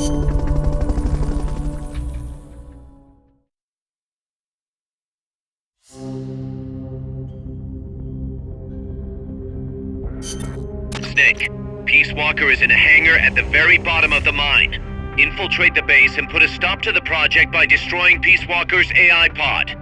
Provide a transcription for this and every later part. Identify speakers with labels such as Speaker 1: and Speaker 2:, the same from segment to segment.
Speaker 1: Snake, Peace Walker is in a hangar at the very bottom of the mine. Infiltrate the base and put a stop to the project by destroying Peace Walker's AI pod.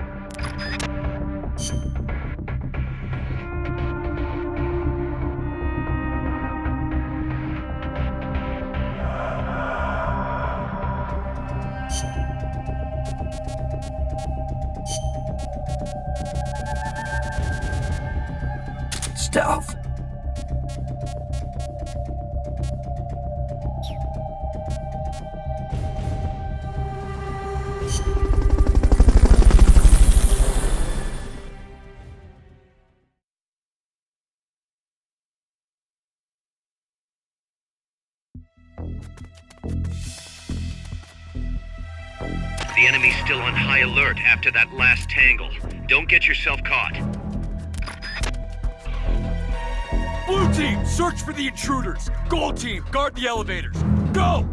Speaker 2: Stealth.
Speaker 1: The enemy's still on high alert after that last tangle. Don't get yourself caught.
Speaker 3: Blue team, search for the intruders. Gold team, guard the elevators. Go!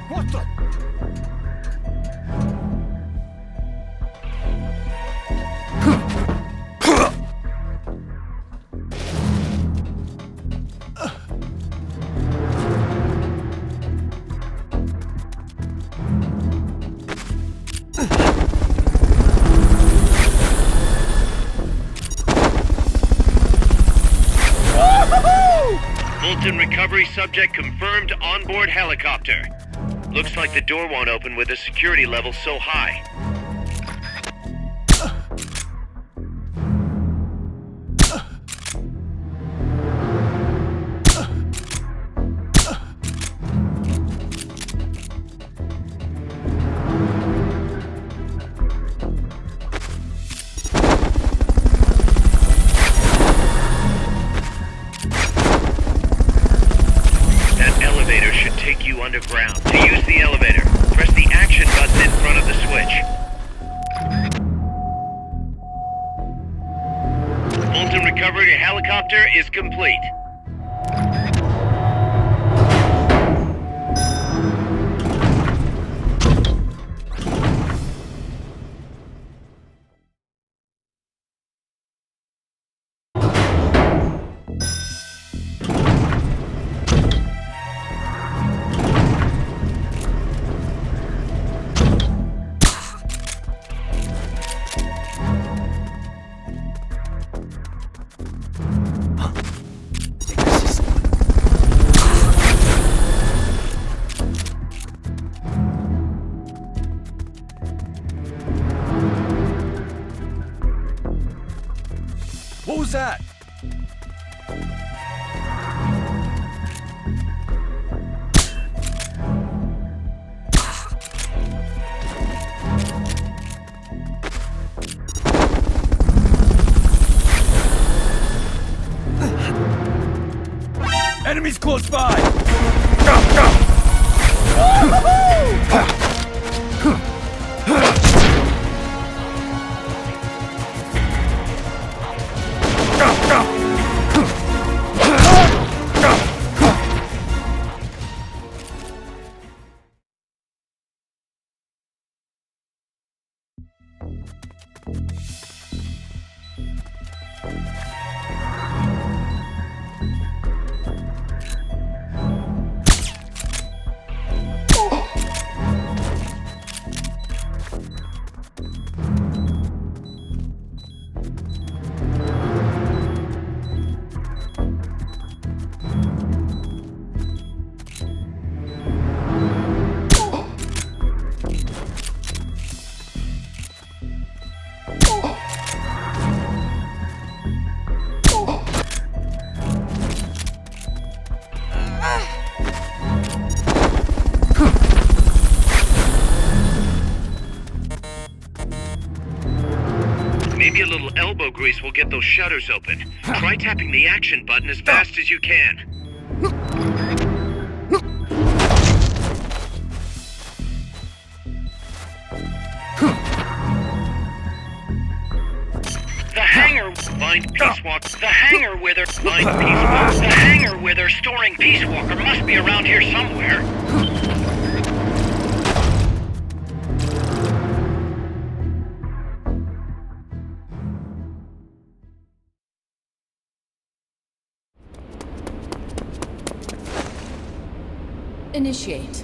Speaker 3: What the?
Speaker 1: Fulton recovery subject confirmed onboard helicopter. Looks like the door won't open with a security level so high. Take you underground. To use the elevator, press the action button in front of the switch. Fulton recovery helicopter is complete.
Speaker 3: What was that? Enemies close by! Go, go!
Speaker 1: Lobo grease will get those shutters open. Try tapping the action button as fast as you can. The hangar. Find Peace Walker. The hangar with her. Find Peace Walker. The hangar with her storing Peace Walker must be around here somewhere.
Speaker 4: Initiate.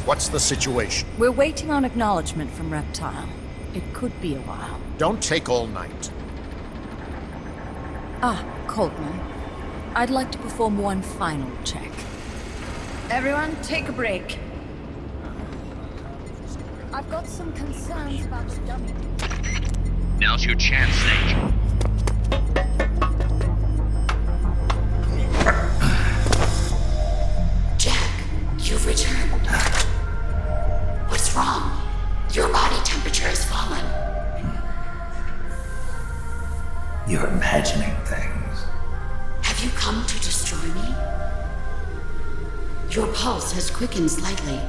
Speaker 5: What's the situation?
Speaker 4: We're waiting on acknowledgement from Reptile. It could be a while.
Speaker 5: Don't take all night.
Speaker 4: Coltman. I'd like to perform one final check. Everyone, take a break. I've got some concerns about the dummy.
Speaker 1: Now's your chance, Snake.
Speaker 6: Jack, you've returned. What's wrong? Your body temperature has fallen.
Speaker 2: You're imagining things.
Speaker 6: Have you come to destroy me? Your pulse has quickened slightly.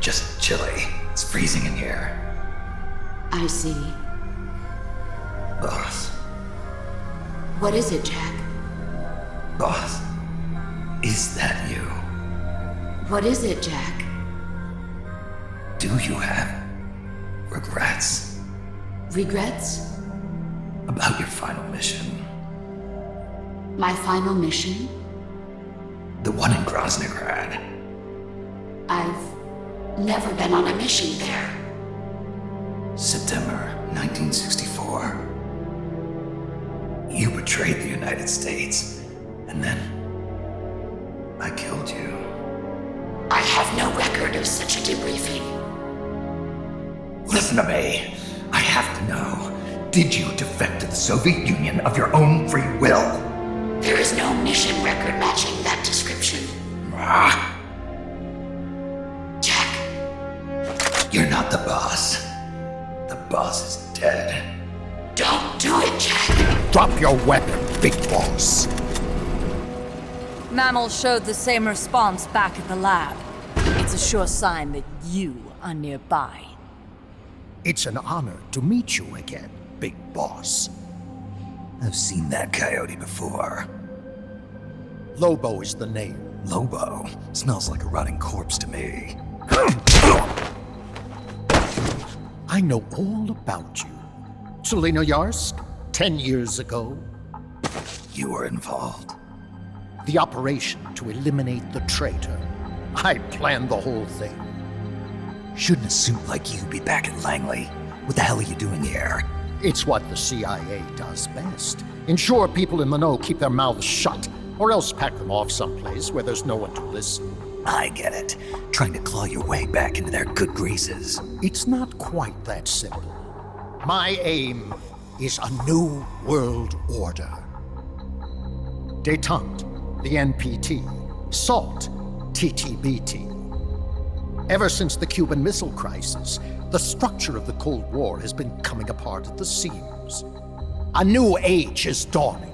Speaker 2: Just chilly. It's freezing in here.
Speaker 6: I see.
Speaker 2: Boss.
Speaker 6: What is it, Jack?
Speaker 2: Boss. Is that you?
Speaker 6: What is it, Jack?
Speaker 2: Do you have regrets
Speaker 6: Regrets?
Speaker 2: about your final mission?
Speaker 6: My final mission?
Speaker 2: The one in Groznygrad.
Speaker 6: I've never been on a mission there.
Speaker 2: September 1964. You betrayed the United States, and then I killed you.
Speaker 6: I have no record of such a debriefing.
Speaker 2: Listen to me. I have to know. Did you defect to the Soviet Union of your own free will?
Speaker 6: There is no mission record matching that description.
Speaker 2: Ah,
Speaker 6: Jack,
Speaker 2: you're not the boss. The boss is dead.
Speaker 6: don't do it, Jack.
Speaker 5: Drop your weapon, big boss.
Speaker 4: Mammal showed the same response back at the lab. It's a sure sign that you are nearby.
Speaker 5: It's an honor to meet you again, big boss.
Speaker 2: I've seen that coyote before.
Speaker 5: Lobo is the name.
Speaker 2: Lobo smells like a rotting corpse to me.
Speaker 5: I know all about you. Selinoyarsk, 10 years ago.
Speaker 2: You were involved.
Speaker 5: The operation to eliminate the traitor. I planned the whole thing.
Speaker 2: Shouldn't a suit like you be back at Langley? What the hell are you doing here?
Speaker 5: It's what the CIA does best. Ensure people in the know keep their mouths shut, or else pack them off someplace where there's no one to listen.
Speaker 2: I get it. Trying to claw your way back into their good graces.
Speaker 5: It's not quite that simple. My aim is a new world order. Détente, the NPT. SALT, TTBT. Ever since the Cuban Missile Crisis, the structure of the Cold War has been coming apart at the seams. A new age is dawning.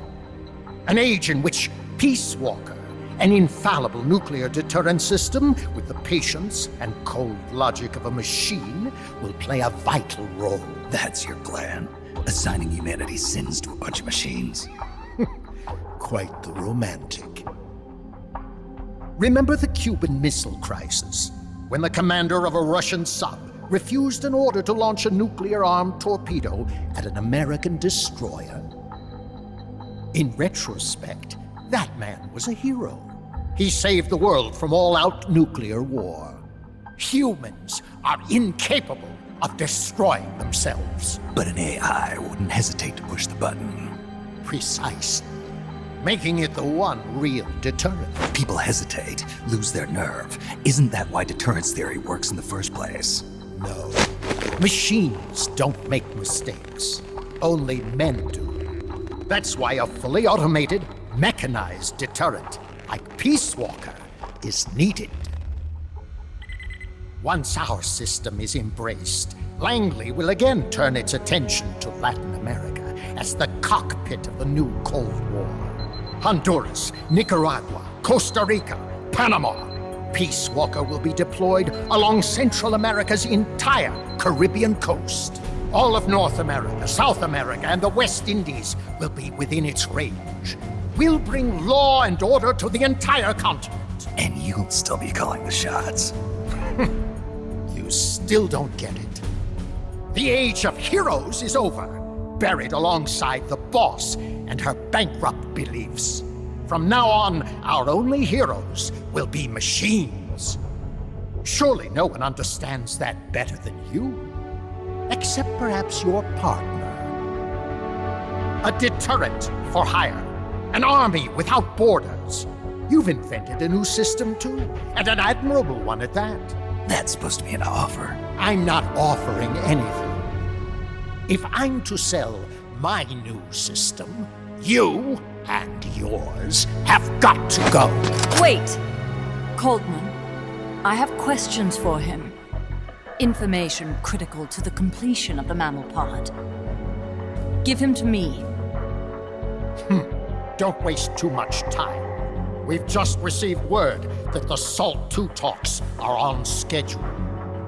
Speaker 5: An age in which Peace Walker, an infallible nuclear deterrent system with the patience and cold logic of a machine, will play a vital role.
Speaker 2: That's your plan? Assigning humanity's sins to a bunch of machines?
Speaker 5: Quite the romantic. Remember the Cuban Missile Crisis, when the commander of a Russian sub refused an order to launch a nuclear-armed torpedo at an American destroyer? In retrospect, that man was a hero. He saved the world from all-out nuclear war. Humans are incapable of destroying themselves.
Speaker 2: But an AI wouldn't hesitate to push the button.
Speaker 5: Precisely. Making it the one real deterrent.
Speaker 2: People hesitate, lose their nerve. Isn't that why deterrence theory works in the first place?
Speaker 5: No. Machines don't make mistakes. Only men do. That's why a fully automated, mechanized deterrent like Peace Walker is needed. Once our system is embraced, Langley will again turn its attention to Latin America as the cockpit of the new Cold War. Honduras, Nicaragua, Costa Rica, Panama. Peace Walker will be deployed along Central America's entire Caribbean coast. All of North America, South America, and the West Indies will be within its range. We'll bring law and order to the entire continent.
Speaker 2: And you'll still be calling the shots.
Speaker 5: You still don't get it. The age of heroes is over, buried alongside the boss and her bankrupt beliefs. From now on, our only heroes will be machines. Surely no one understands that better than you. Except perhaps your partner. A deterrent for hire. An army without borders. You've invented a new system too, and an admirable one at that.
Speaker 2: That's supposed to be an offer.
Speaker 5: I'm not offering anything. If I'm to sell my new system, you and yours have got to go.
Speaker 4: Wait! Coldman, I have questions for him. Information critical to the completion of the mammal pod. Give him to me.
Speaker 5: Don't waste too much time. We've just received word that the SALT II talks are on schedule.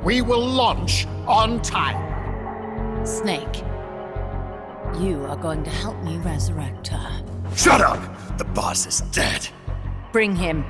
Speaker 5: We will launch on time.
Speaker 4: Snake, you are going to help me resurrect her.
Speaker 2: Shut up! The boss is dead.
Speaker 4: Bring him.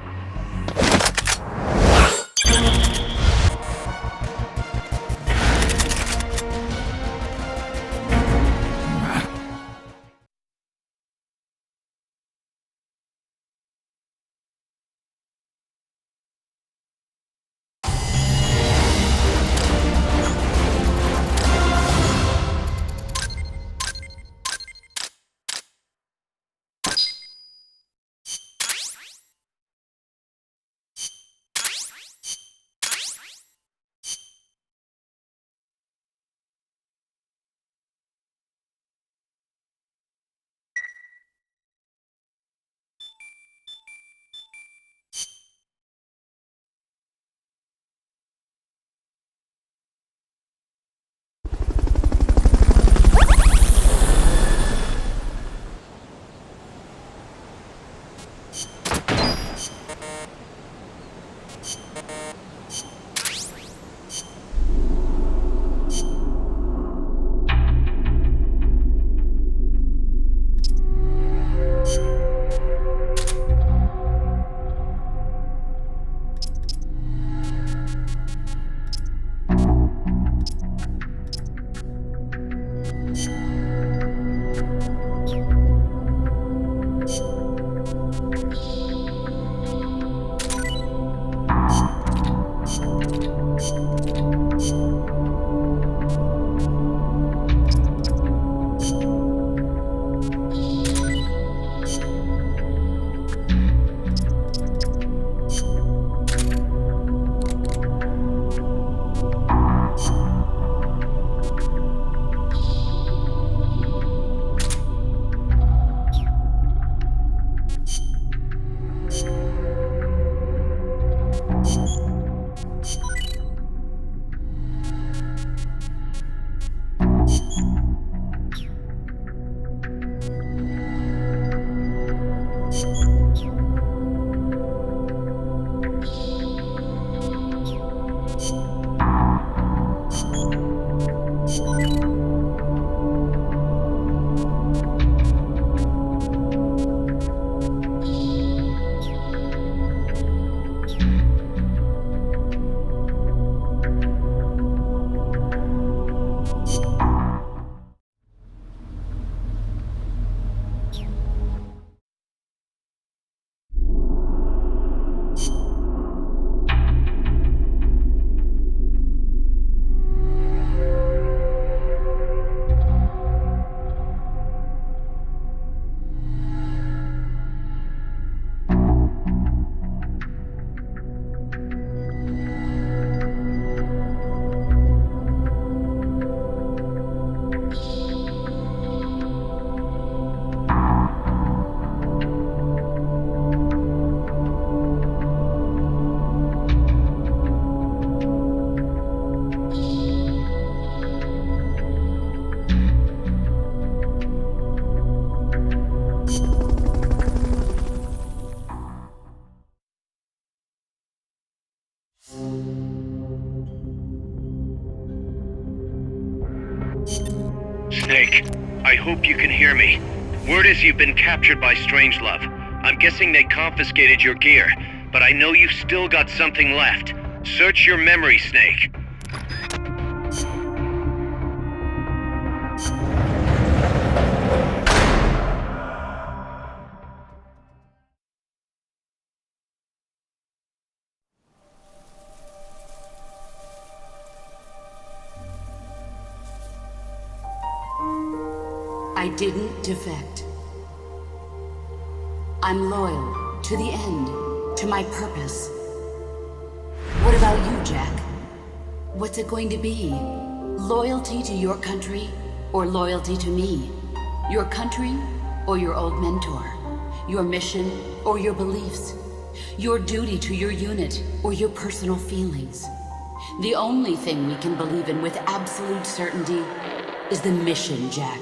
Speaker 1: Snake, I hope you can hear me. Word is you've been captured by Strangelove. I'm guessing they confiscated your gear, but I know you've still got something left. Search your memory, Snake.
Speaker 6: I didn't defect. I'm loyal to the end, to my purpose. What about you, Jack? What's it going to be? Loyalty to your country or loyalty to me? Your country or your old mentor? Your mission or your beliefs? Your duty to your unit or your personal feelings? The only thing we can believe in with absolute certainty is the mission, Jack.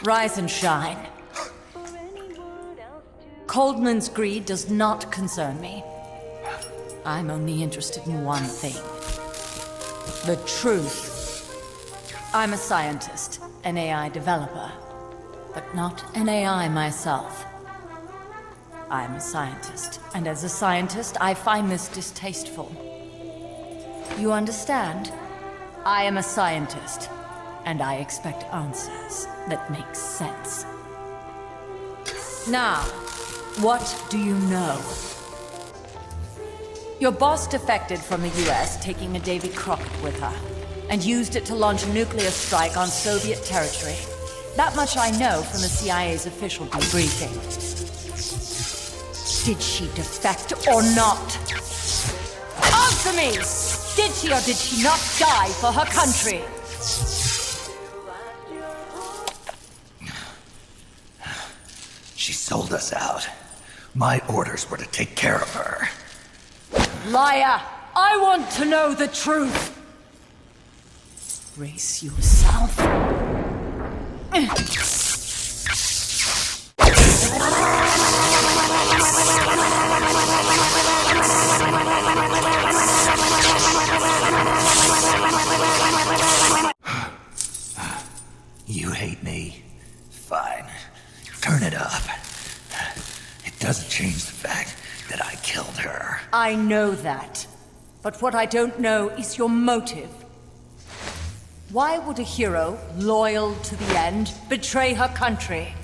Speaker 4: Rise and shine. Coldman's greed does not concern me. I'm only interested in one thing. The truth. I'm a scientist, an AI developer, but not an AI myself. I'm a scientist, and as a scientist, I find this distasteful. You understand? I am a scientist, and I expect answers that make sense. Now, what do you know? Your boss defected from the US, taking a Davy Crockett with her, and used it to launch a nuclear strike on Soviet territory. That much I know from the CIA's official debriefing. Did she defect or not? Answer me! Did she or did she not die for her country?
Speaker 2: She sold us out. My orders were to take care of her.
Speaker 4: Liar! I want to know the truth! Brace yourself.
Speaker 2: You hate me? Fine. Turn it up. It doesn't change the fact that I killed her.
Speaker 4: I know that. But what I don't know is your motive. Why would a hero, loyal to the end, betray her country?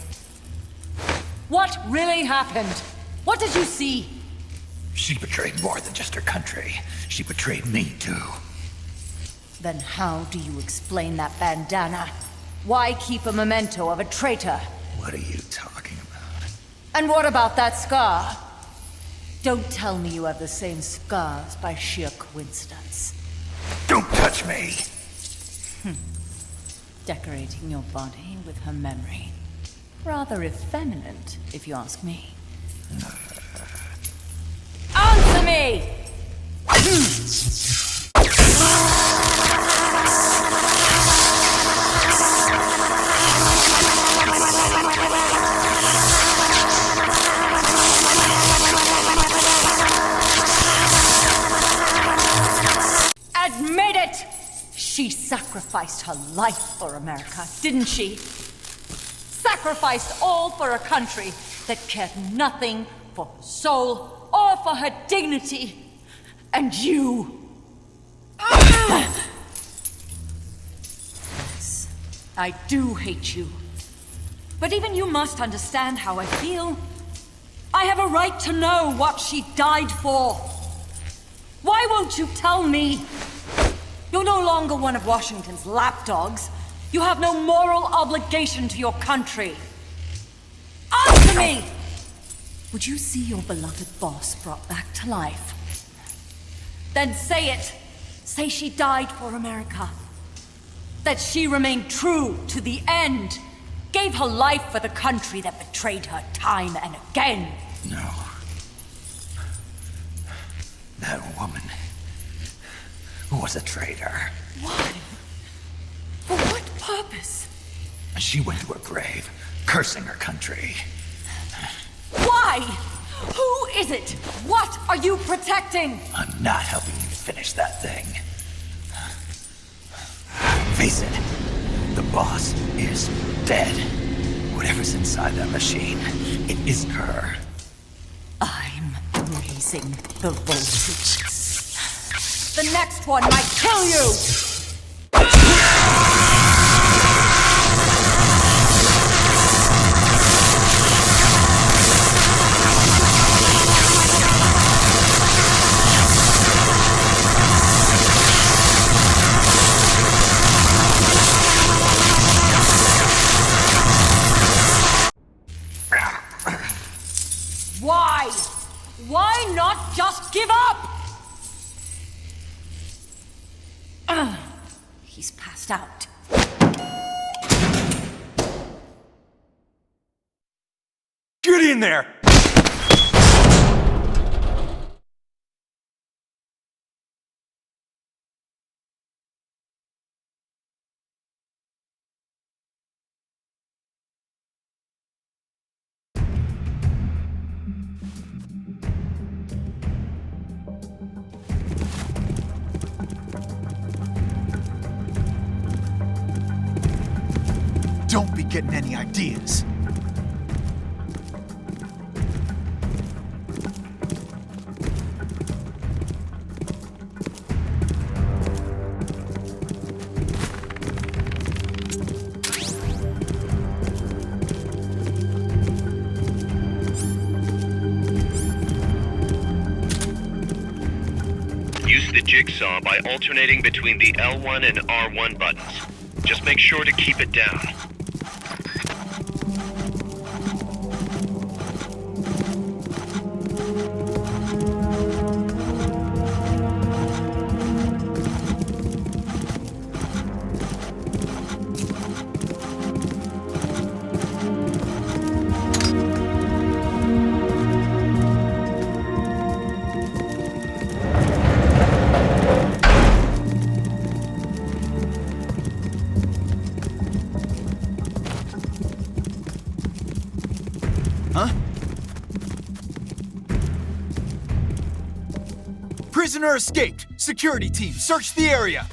Speaker 4: What really happened? What did you see?
Speaker 2: She betrayed more than just her country. She betrayed me, too.
Speaker 4: Then how do you explain that bandana? Why keep a memento of a traitor?
Speaker 2: What are you talking about?
Speaker 4: And what about that scar? Don't tell me you have the same scars by sheer coincidence.
Speaker 2: Don't touch me!
Speaker 4: Decorating your body with her memory. Rather effeminate, if you ask me. Answer me! Admit it! She sacrificed her life for America, didn't she? Sacrificed all for a country that cared nothing for her soul or for her dignity. And you... Yes, I do hate you. But even you must understand how I feel. I have a right to know what she died for. Why won't you tell me? You're no longer one of Washington's lapdogs. You have no moral obligation to your country. Answer me! Would you see your beloved boss brought back to life? Then say it. Say she died for America. That she remained true to the end. Gave her life for the country that betrayed her time and again.
Speaker 2: No. That woman was a traitor.
Speaker 4: Why? For what purpose?
Speaker 2: She went to her grave, cursing her country.
Speaker 4: Why? Who is it? What are you protecting?
Speaker 2: I'm not helping you finish that thing. Face it, the boss is dead. Whatever's inside that machine, it isn't her.
Speaker 4: I'm raising the voltage. The next one might kill you! Why? Why not just give up? He's passed out.
Speaker 3: Get in there!
Speaker 7: Don't be getting any ideas.
Speaker 1: Use the jigsaw by alternating between the L1 and R1 buttons. Just make sure to keep it down.
Speaker 7: Prisoner escaped. Security team, search the area.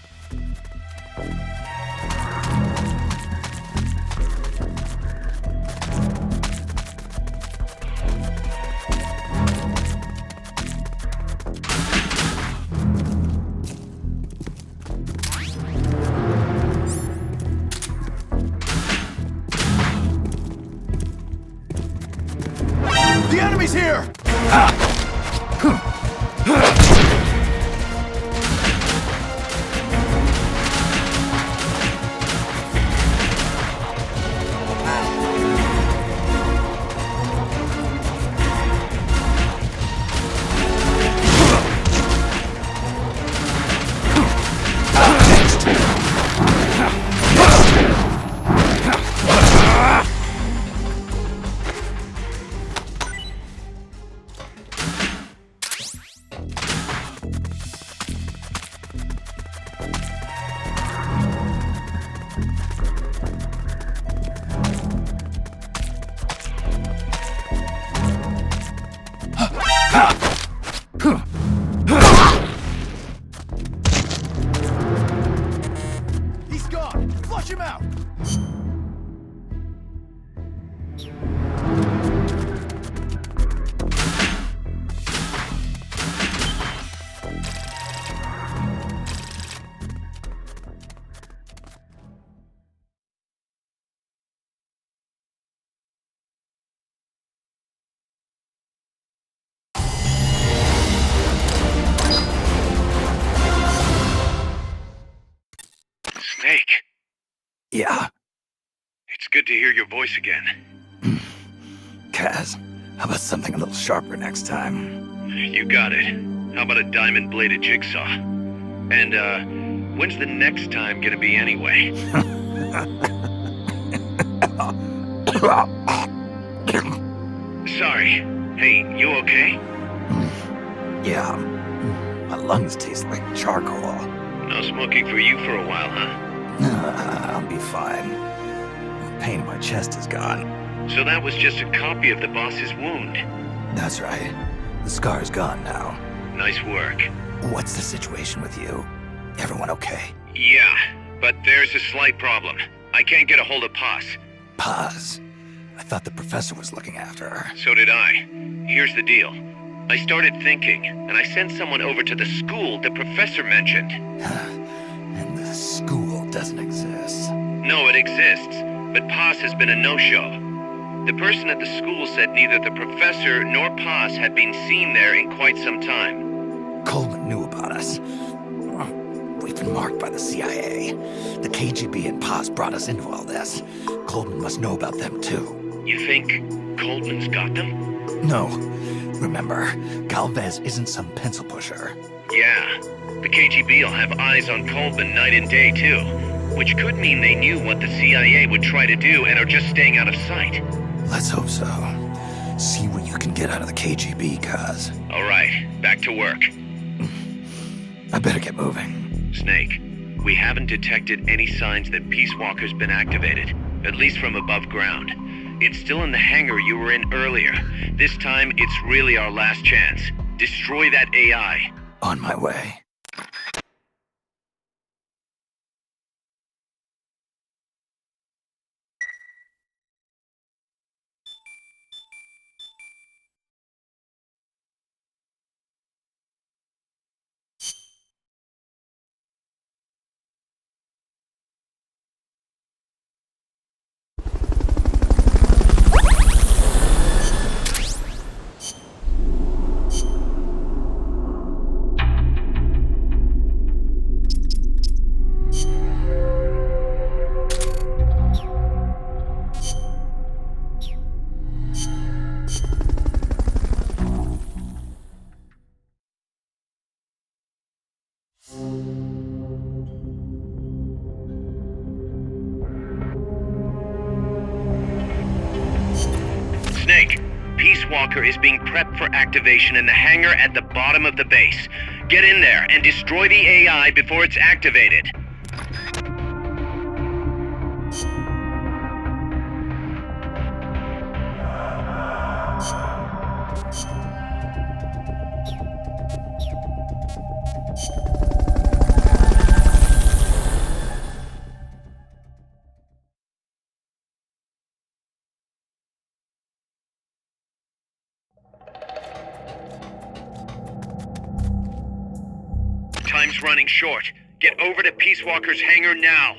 Speaker 7: The enemy's here! He's gone! Flush him out!
Speaker 1: Snake,
Speaker 2: Yeah,
Speaker 1: it's good to hear your voice again.
Speaker 2: Kaz, how about something a little sharper next time?
Speaker 1: You got it. How about a diamond-bladed jigsaw? And, when's the next time gonna be anyway? Sorry. Hey, you okay?
Speaker 2: Yeah, my lungs taste like charcoal.
Speaker 1: No smoking for you for a while, huh?
Speaker 2: I'll be fine. The pain in my chest is gone.
Speaker 1: So that was just a copy of the boss's wound.
Speaker 2: That's right. The scar's gone now.
Speaker 1: Nice work.
Speaker 2: What's the situation with you? Everyone okay?
Speaker 1: Yeah, But there's a slight problem. I can't get a hold of Paz.
Speaker 2: Paz. I thought the professor was looking after her.
Speaker 1: So did I. Here's the deal. I started thinking, and I sent someone over to the school the professor mentioned.
Speaker 2: And the school doesn't exist.
Speaker 1: No, it exists, but Paz has been a no-show. The person at the school said neither the professor nor Paz had been seen there in quite some time.
Speaker 2: Coleman knew about us. We've been marked by the CIA. The KGB and Paz brought us into all this. Coleman must know about them too.
Speaker 1: You think Coleman's got them?
Speaker 2: No. Remember, Galvez isn't some pencil pusher.
Speaker 1: Yeah. The KGB'll have eyes on Coleman night and day too. Which could mean they knew what the CIA would try to do and are just staying out of sight.
Speaker 2: Let's hope so. See what you can get out of the KGB, Kaz.
Speaker 1: All right, back to work.
Speaker 2: I better get moving.
Speaker 1: Snake, we haven't detected any signs that Peace Walker's been activated, at least from above ground. It's still in the hangar you were in earlier. This time, it's really our last chance. Destroy that AI.
Speaker 2: On my way.
Speaker 1: Snake, Peace Walker is being prepped for activation in the hangar at the bottom of the base. Get in there and destroy the AI before it's activated. Time's running short. Get over to Peace Walker's hangar now.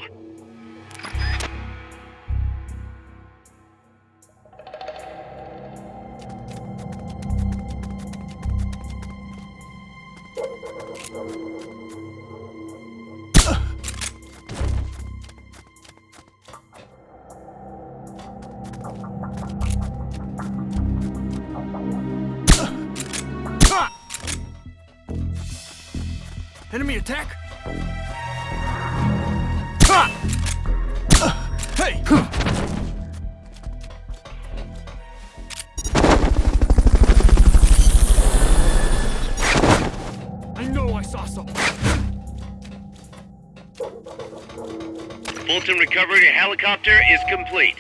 Speaker 3: Enemy attack! Hey! I know I saw something.
Speaker 1: Fulton recovery helicopter is complete.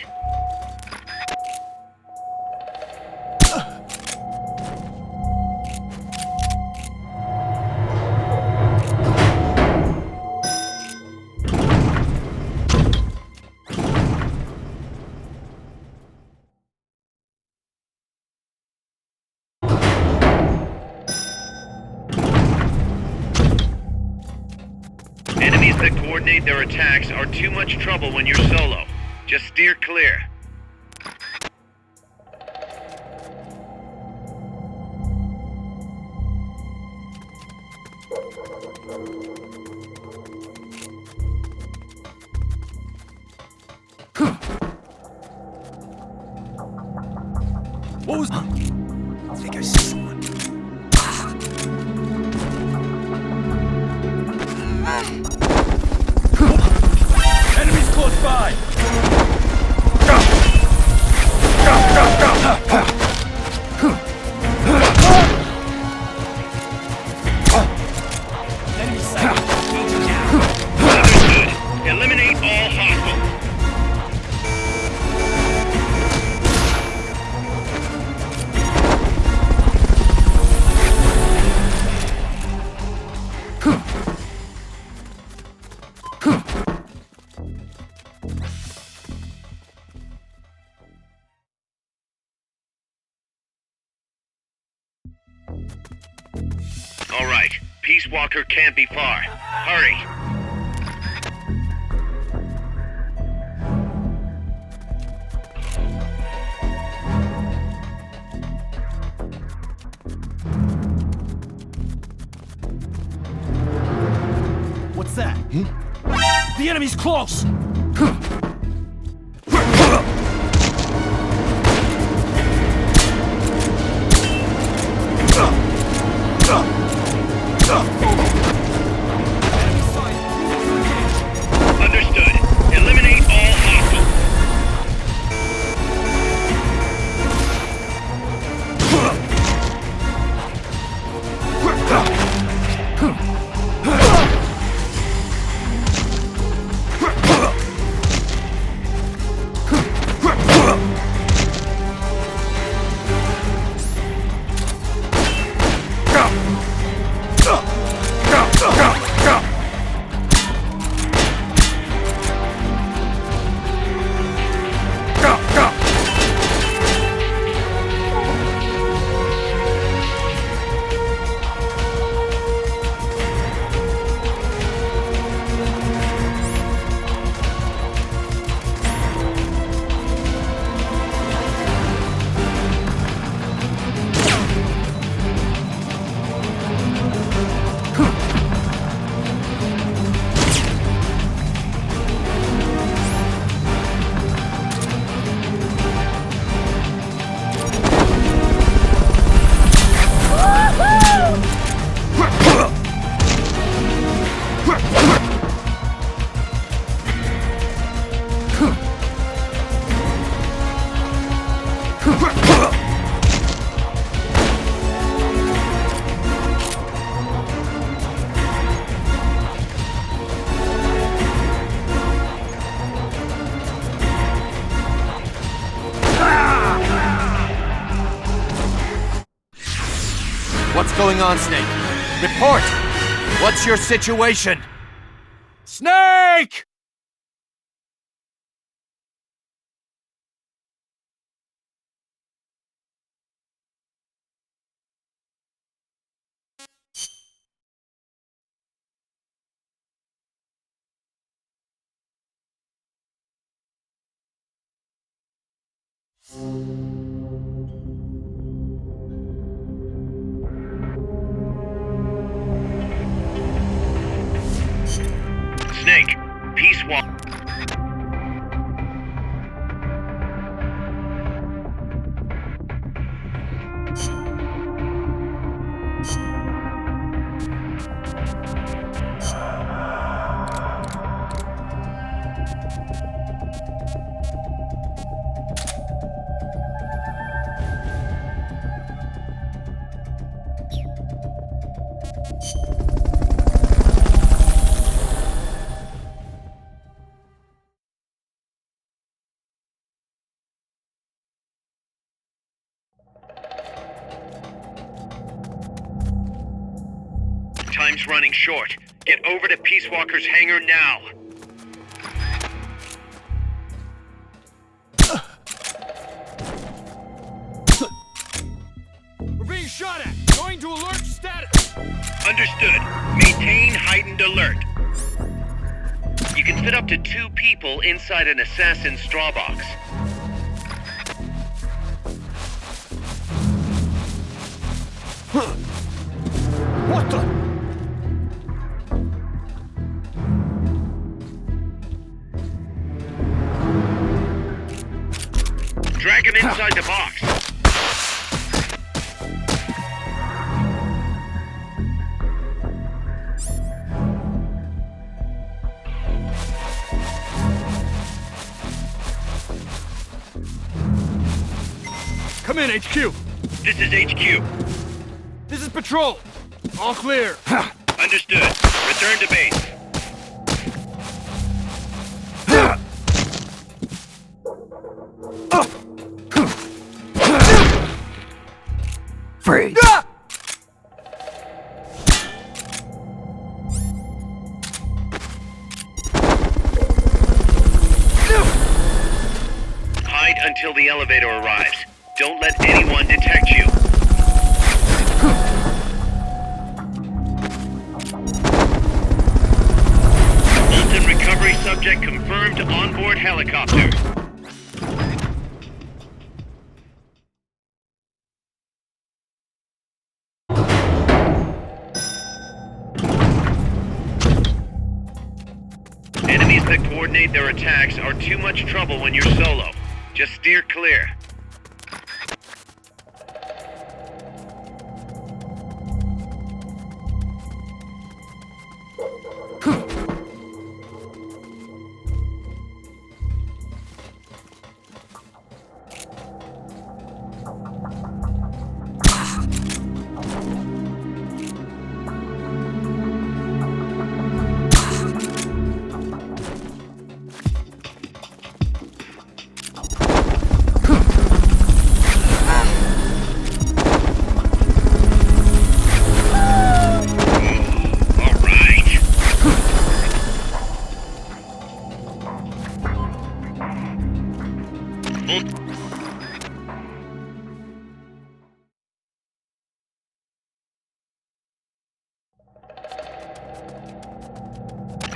Speaker 1: Enemies that coordinate their attacks are too much trouble when you're solo. Just steer clear.
Speaker 3: What was...
Speaker 2: I think I see someone.
Speaker 3: Enemies close by! Enemy sight. Engaging now.
Speaker 1: Understood. Eliminate all hostiles. All right, Peace Walker can't be far. Hurry!
Speaker 7: What's that? The enemy's close!
Speaker 1: Understood. Eliminate all hostiles.
Speaker 7: What's going on, Snake? Report! What's your situation? Snake!
Speaker 1: Snake, Peace Walker. Time's running short. Get over to Peace Walker's hangar now.
Speaker 3: We're being shot at! Going to alert status!
Speaker 1: Understood. Maintain heightened alert. You can fit up to 2 people inside an assassin straw box.
Speaker 7: What the?
Speaker 1: Drag him inside the box.
Speaker 3: Come in, HQ!
Speaker 1: This is HQ.
Speaker 3: This is Patrol! All clear!
Speaker 1: Understood. Return to base.
Speaker 2: Freeze!
Speaker 1: Hide until the elevator arrives. Don't let anyone detect you. that coordinate their attacks are too much trouble when you're solo. Just steer clear.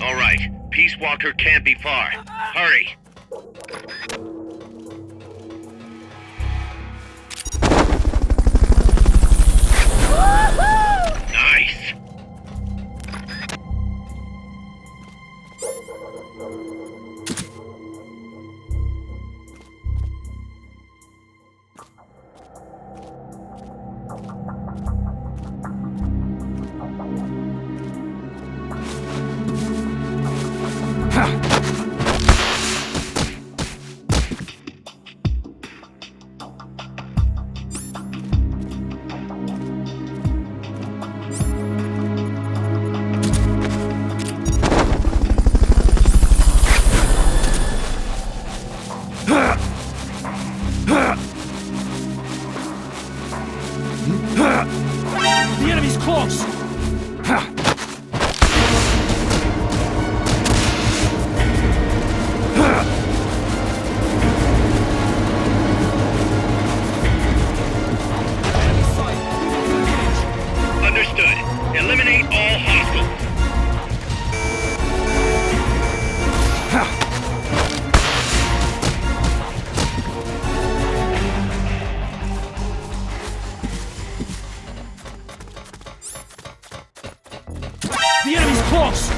Speaker 1: All right, Peace Walker can't be far. Hurry. Nice.
Speaker 3: The enemy's close!
Speaker 1: Understood. Eliminate all hostiles.
Speaker 3: The enemy's close!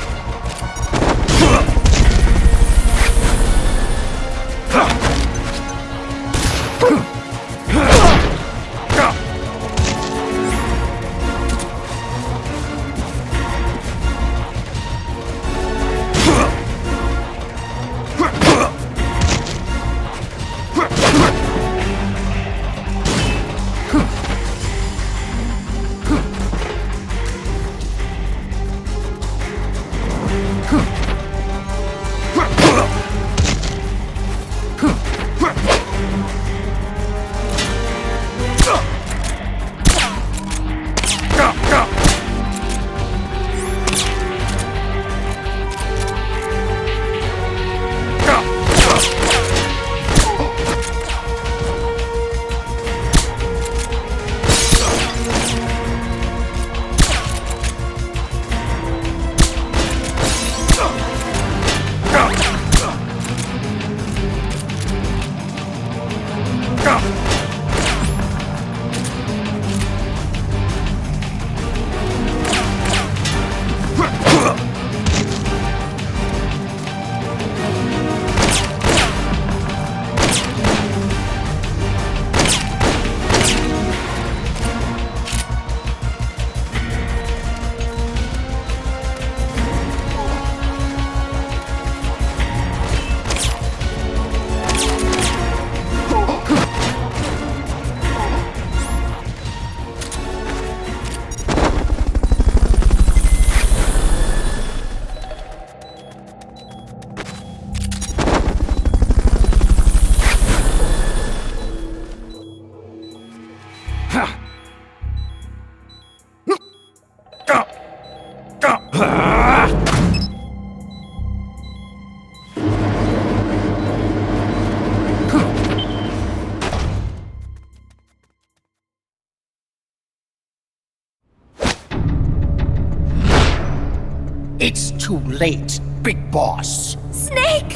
Speaker 5: It's too late, Big Boss.
Speaker 8: Snake!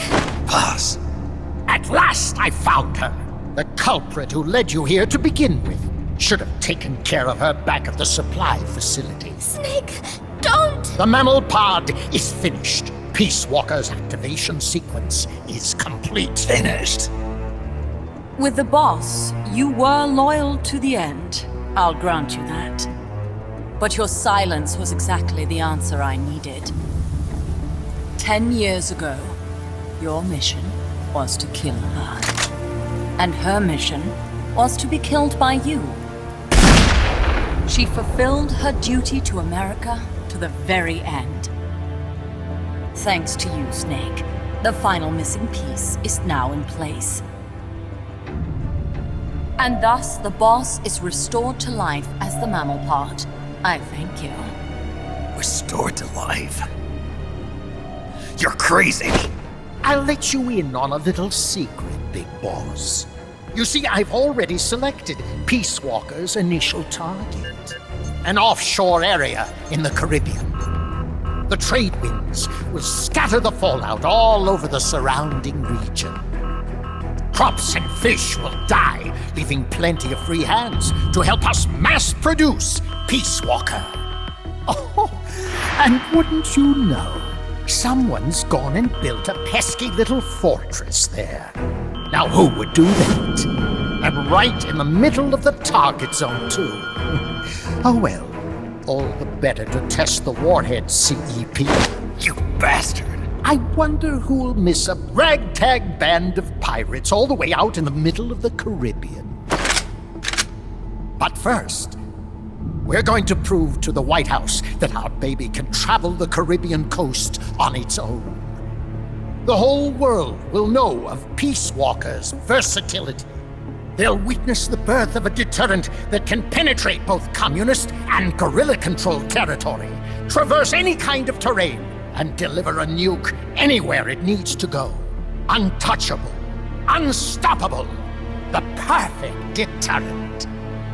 Speaker 5: Paz. At last I found her. The culprit who led you here to begin with. Should have taken care of her back at the supply facility.
Speaker 8: Snake, don't!
Speaker 5: The mammal pod is finished. Peace Walker's activation sequence is complete.
Speaker 2: Finished.
Speaker 4: With the boss, you were loyal to the end. I'll grant you that. But your silence was exactly the answer I needed. 10 years ago, your mission was to kill her. And her mission was to be killed by you. She fulfilled her duty to America to the very end. Thanks to you, Snake, the final missing piece is now in place. And thus, the boss is restored to life as the mammal part. I thank you.
Speaker 2: Restored to life? You're crazy!
Speaker 5: I'll let you in on a little secret, Big Boss. You see, I've already selected Peace Walker's initial target. An offshore area in the Caribbean. The trade winds will scatter the fallout all over the surrounding region. Crops and fish will die, leaving plenty of free hands to help us mass-produce Peace Walker. Oh, and wouldn't you know, someone's gone and built a pesky little fortress there. Now who would do that? And right in the middle of the target zone, too. Oh well, all the better to test the warhead, CEP.
Speaker 2: You bastard!
Speaker 5: I wonder who'll miss a ragtag band of pirates all the way out in the middle of the Caribbean. But first, we're going to prove to the White House that our baby can travel the Caribbean coast on its own. The whole world will know of Peace Walker's versatility. They'll witness the birth of a deterrent that can penetrate both communist and guerrilla-controlled territory, traverse any kind of terrain, and deliver a nuke anywhere it needs to go. Untouchable, unstoppable, the perfect deterrent.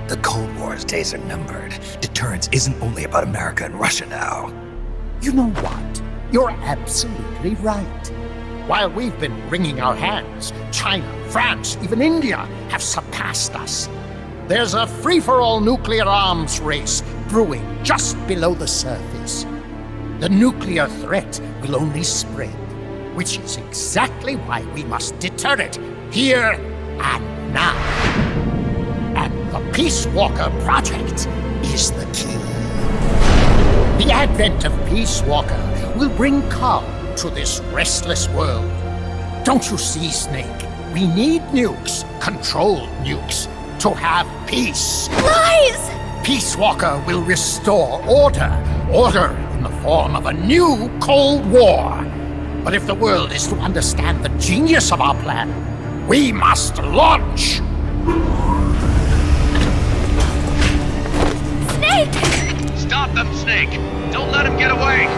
Speaker 2: The Cold War's days are numbered. Deterrence isn't only about America and Russia now.
Speaker 5: You know what? You're absolutely right. While we've been wringing our hands, China, France, even India have surpassed us. There's a free-for-all nuclear arms race brewing just below the surface. The nuclear threat will only spread, which is exactly why we must deter it here and now. And the Peace Walker Project is the key. The advent of Peace Walker will bring calm to this restless world. Don't you see, Snake? We need nukes, controlled nukes, to have peace.
Speaker 8: Lies!
Speaker 5: Peace Walker will restore order. Order in the form of a new Cold War. But if the world is to understand the genius of our plan, we must launch!
Speaker 8: Snake!
Speaker 1: Stop them, Snake! Don't let him get away!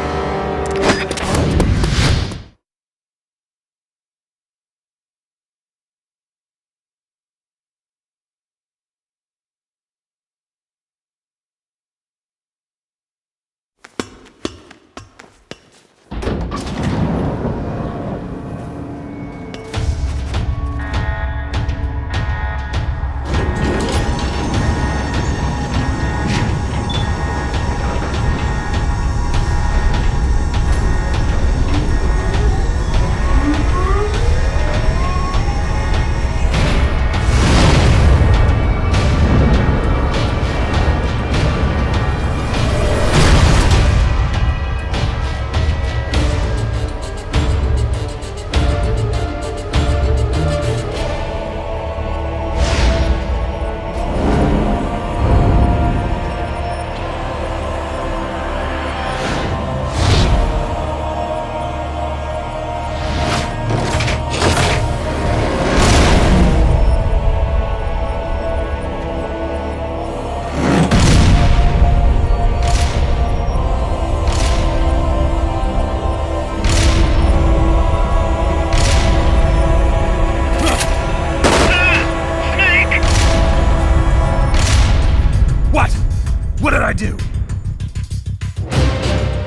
Speaker 7: What did I do?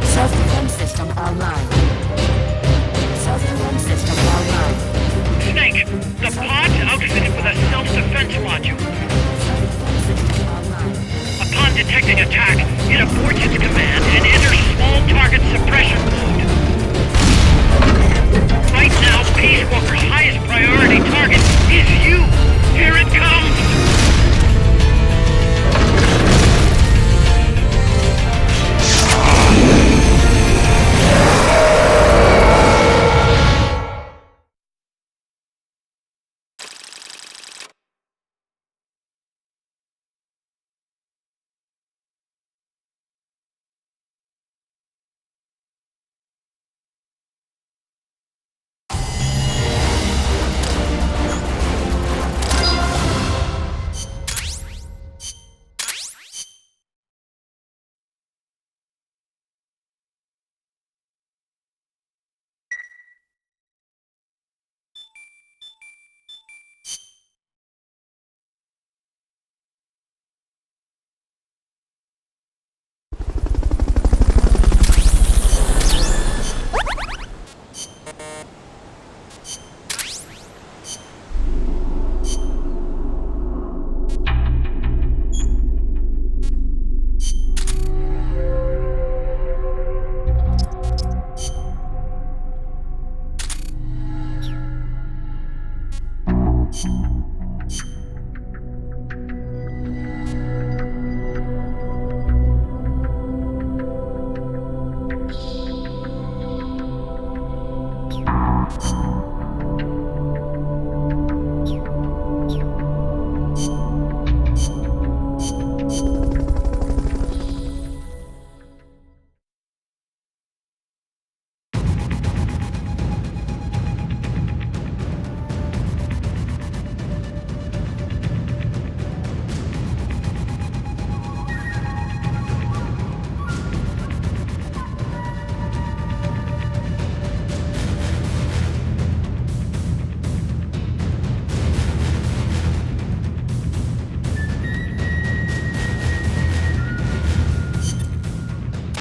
Speaker 6: Self-defense system online. Self-defense system online.
Speaker 1: Snake, the pod's outfitted with a self-defense module.
Speaker 6: Self-defense system online.
Speaker 1: Upon detecting attack, it aborts its command and enters small target suppression mode. Now Peace Walker's highest priority target is you! Here it comes!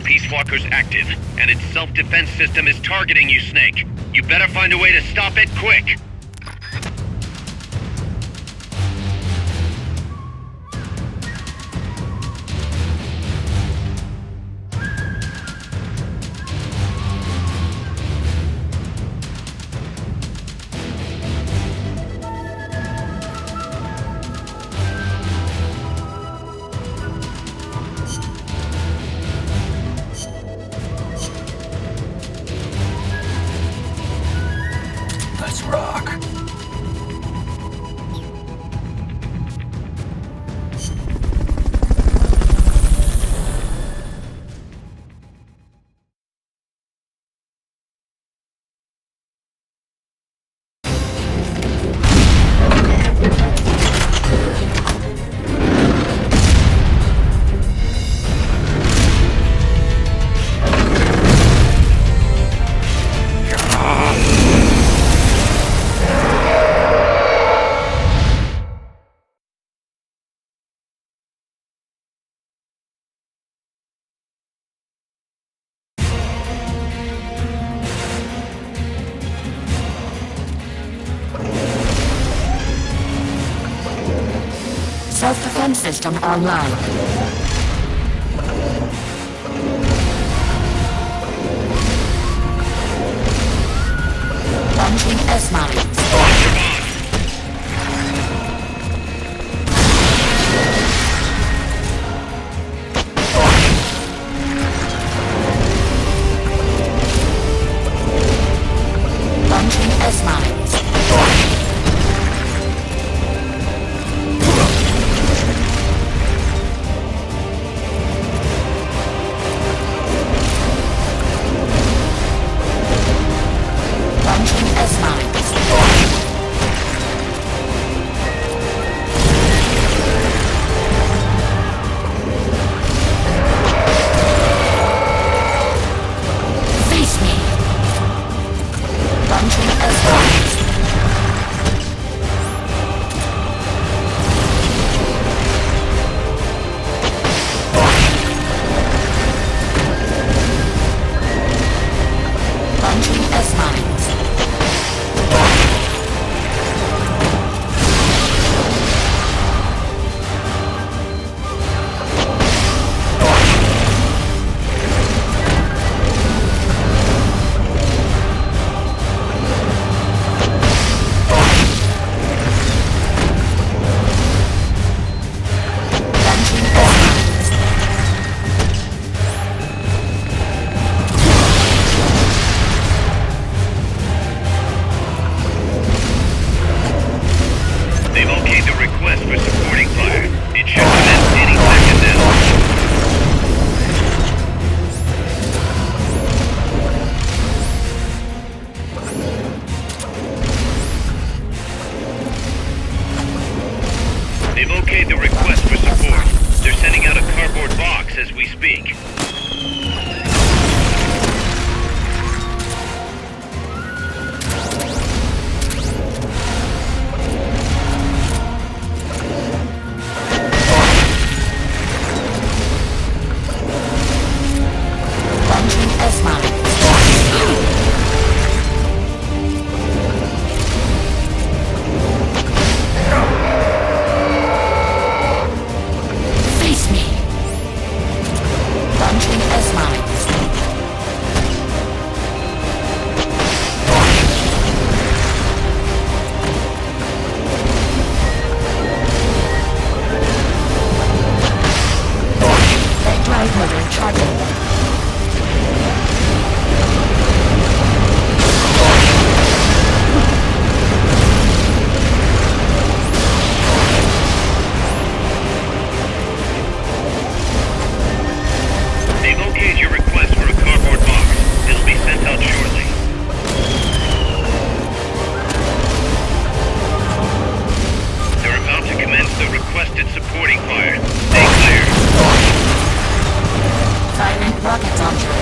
Speaker 1: Peace Walker's active, and its self-defense system is targeting you, Snake. You better find a way to stop it quick!
Speaker 2: Let's rock.
Speaker 6: Self-defense system online. Launching S-mines. Launching S-mines. Launching S-mines.
Speaker 1: They've okayed your request for a cardboard box. It'll be sent out shortly. They're about to commence the requested supporting fire. Stay clear.
Speaker 6: Firing rocket launcher.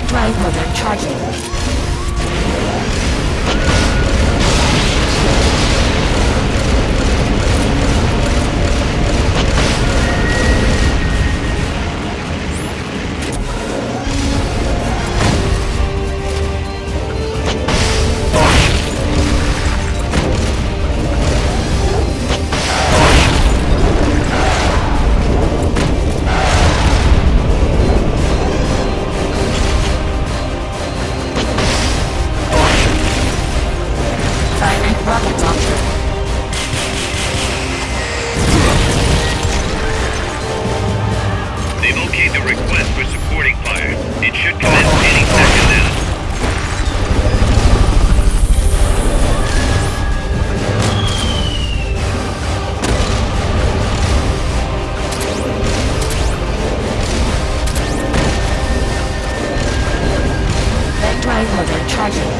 Speaker 6: Drive motor charging. Rocket launcher.
Speaker 1: They've okayed the request for supporting fire. It should commence any second now.
Speaker 6: Vect drive motor charging.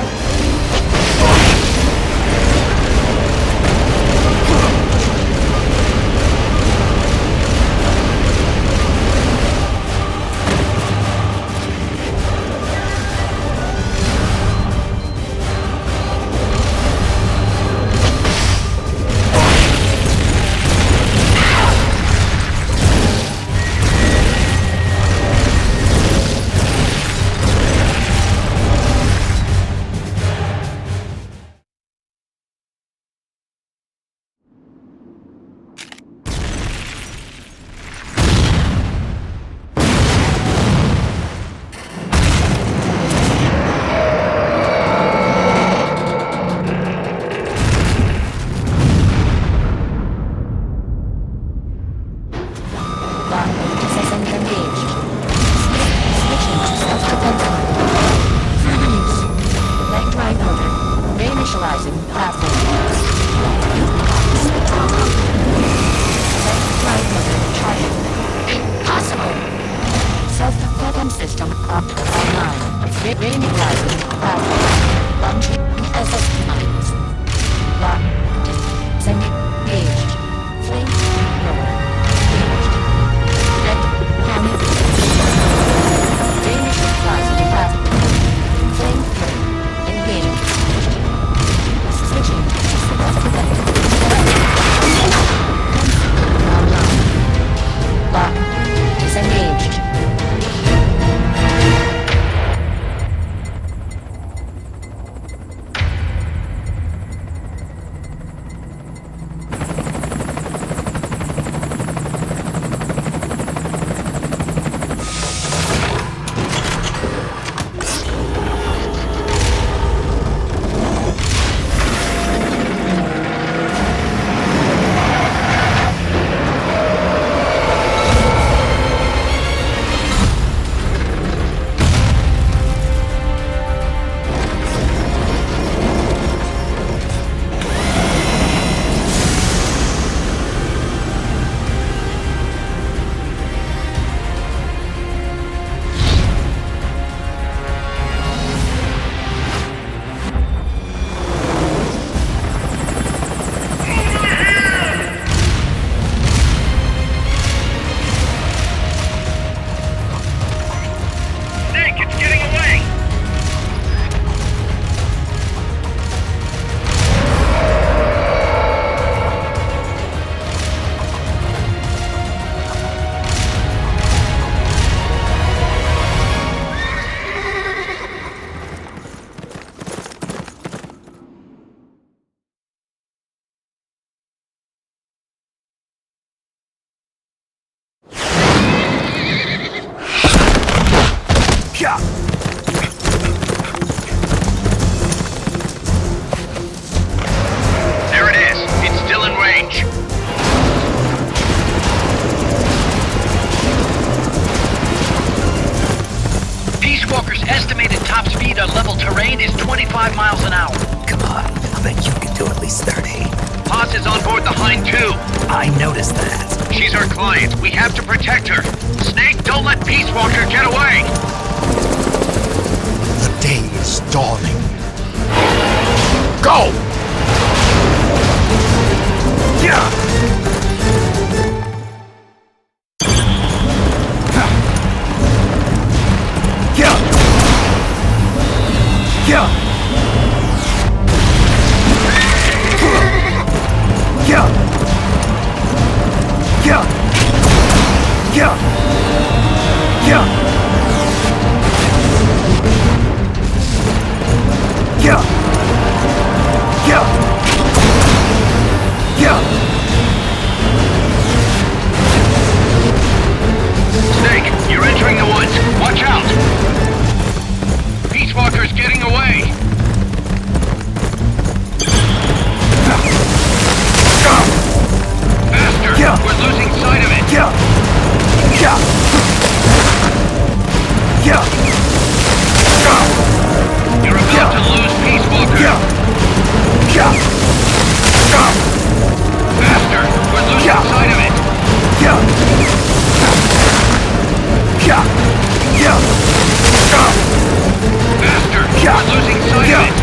Speaker 6: System up online. Reinitializing platform. Launching SST mines. Lock. Disengaged. Flame lower. Engaged. Red. Hammer. Reinitializing platform. Flame lower. Engaged. Switching to select. Online. Lock. Disengaged.
Speaker 1: There it is. It's still in range.
Speaker 9: Peace Walker's estimated top speed on level terrain is 25 miles an hour.
Speaker 2: Come on, I bet you can do at least 30.
Speaker 1: Paz is on board the Hind too.
Speaker 2: I noticed that.
Speaker 1: She's our client. We have to protect her. Snake, don't let Peace Walker get away.
Speaker 5: The day is dawning. Go! Yeah!
Speaker 1: Snake, you're entering the woods. Watch out. Peace Walker's getting away. Faster! We're losing sight of it! You're about to lose Peace Walker! Faster! We're losing sight of it! Faster! We're losing sight of it!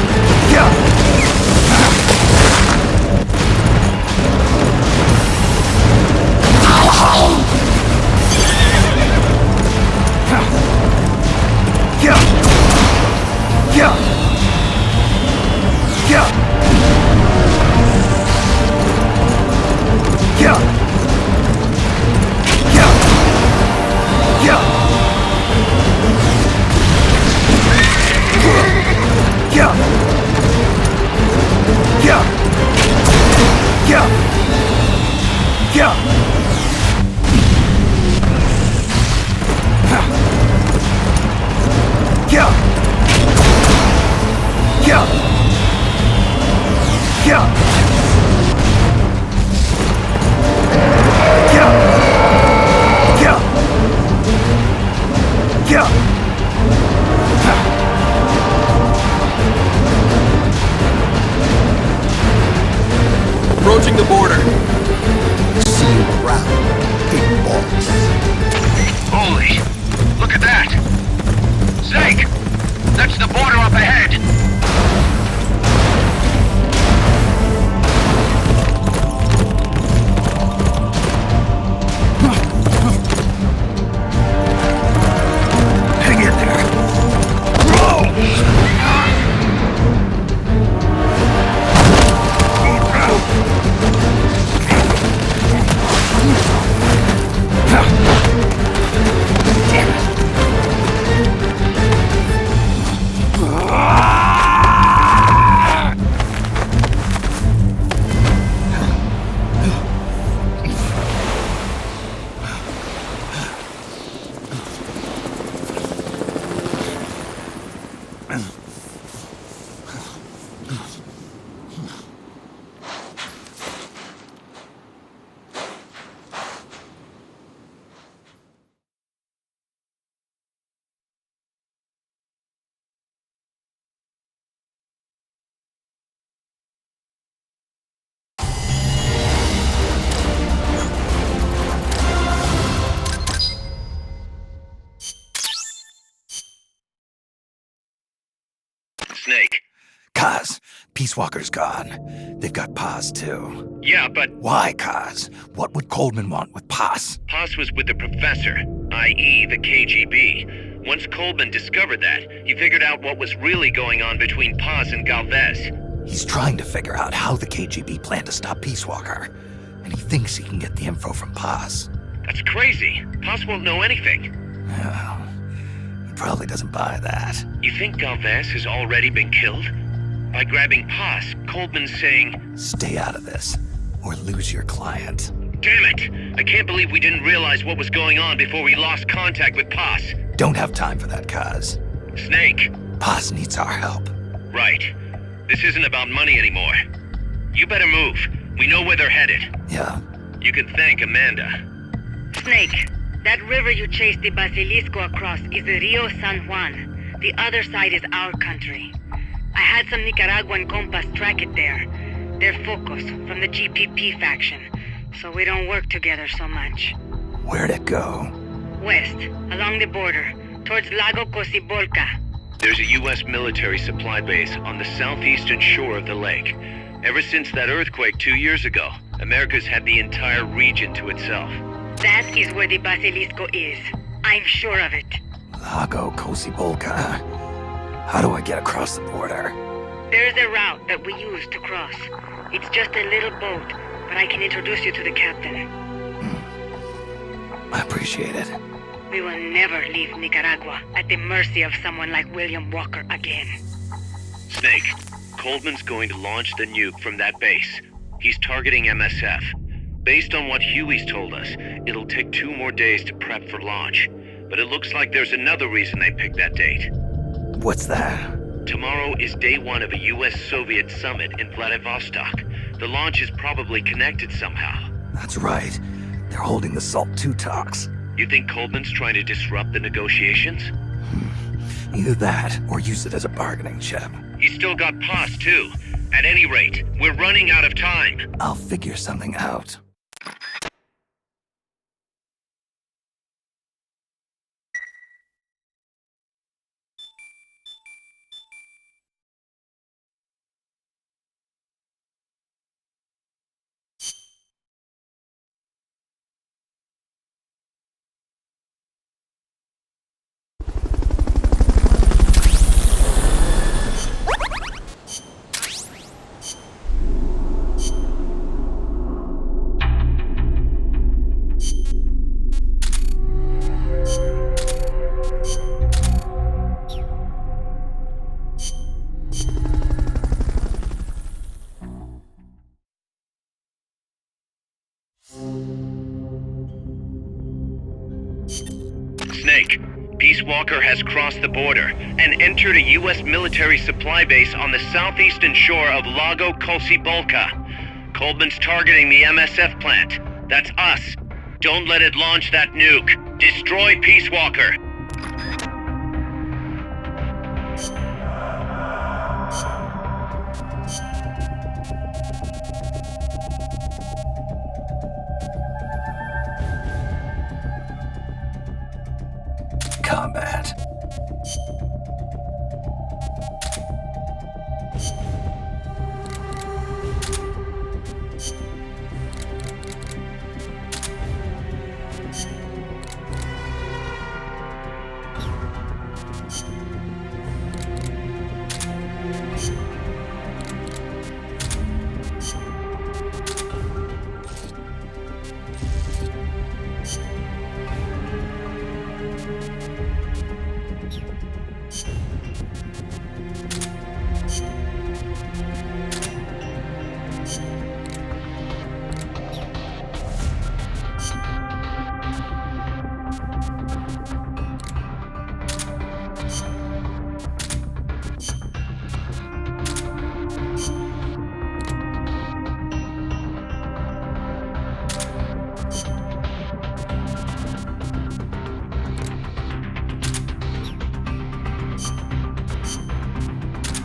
Speaker 7: Approaching the border.
Speaker 5: See you around, big boss.
Speaker 1: Holy! Look at that! Snake! That's the border up ahead!
Speaker 2: Hang in there.
Speaker 1: Snake.
Speaker 2: Kaz, Peace Walker's gone. They've got Paz, too.
Speaker 1: Yeah, but
Speaker 2: Why, Kaz? What would Coleman want with Paz?
Speaker 1: Paz was with the professor, i.e. the KGB. Once Coleman discovered that, he figured out what was really going on between Paz and Galvez.
Speaker 2: He's trying to figure out how the KGB plan to stop Peace Walker. And he thinks he can get the info from Paz.
Speaker 1: That's crazy. Paz won't know anything.
Speaker 2: Well, he probably doesn't buy that.
Speaker 1: You think Galvez has already been killed? By grabbing Paz, Coleman's saying,
Speaker 2: Stay out of this, or lose your client.
Speaker 1: damn it! I can't believe we didn't realize what was going on before we lost contact with Paz.
Speaker 2: Don't have time for that, Kaz.
Speaker 1: Snake.
Speaker 2: Paz needs our help.
Speaker 1: Right. This isn't about money anymore. You better move. We know where they're headed.
Speaker 2: Yeah.
Speaker 1: You can thank Amanda.
Speaker 10: Snake, that river you chased the Basilisco across is the Rio San Juan. The other side is our country. I had some Nicaraguan compas track it there. They're focus from the GPP faction, so we don't work together so much.
Speaker 2: Where'd it go?
Speaker 10: West, along the border, towards Lago Cocibolca.
Speaker 1: There's a U.S. military supply base on the southeastern shore of the lake. Ever since that earthquake 2 years ago, America's had the entire region to itself.
Speaker 10: That is where the Basilisco is. I'm sure of it.
Speaker 2: Lago Cocibolca. How do I get across the border?
Speaker 10: There's a route that we use to cross. It's just a little boat, but I can introduce you to the captain.
Speaker 2: I appreciate it.
Speaker 10: We will never leave Nicaragua at the mercy of someone like William Walker again.
Speaker 1: Snake, Coldman's going to launch the nuke from that base. He's targeting MSF. Based on what Huey's told us, it'll take 2 more days to prep for launch. But it looks like there's another reason they picked that date.
Speaker 2: What's that?
Speaker 1: Tomorrow is day 1 of a US-Soviet summit in Vladivostok. The launch is probably connected somehow.
Speaker 2: That's right. They're holding the SALT II talks.
Speaker 1: You think Coldman's trying to disrupt the negotiations?
Speaker 2: Either that, or use it as a bargaining chip.
Speaker 1: He's still got Paz, too. At any rate, we're running out of time.
Speaker 2: I'll figure something out.
Speaker 1: Snake, Peace Walker has crossed the border and entered a U.S. military supply base on the southeastern shore of Lago Cocibolca. Coldman's targeting the MSF plant. That's us. Don't let it launch that nuke. Destroy Peace Walker.
Speaker 2: Combat.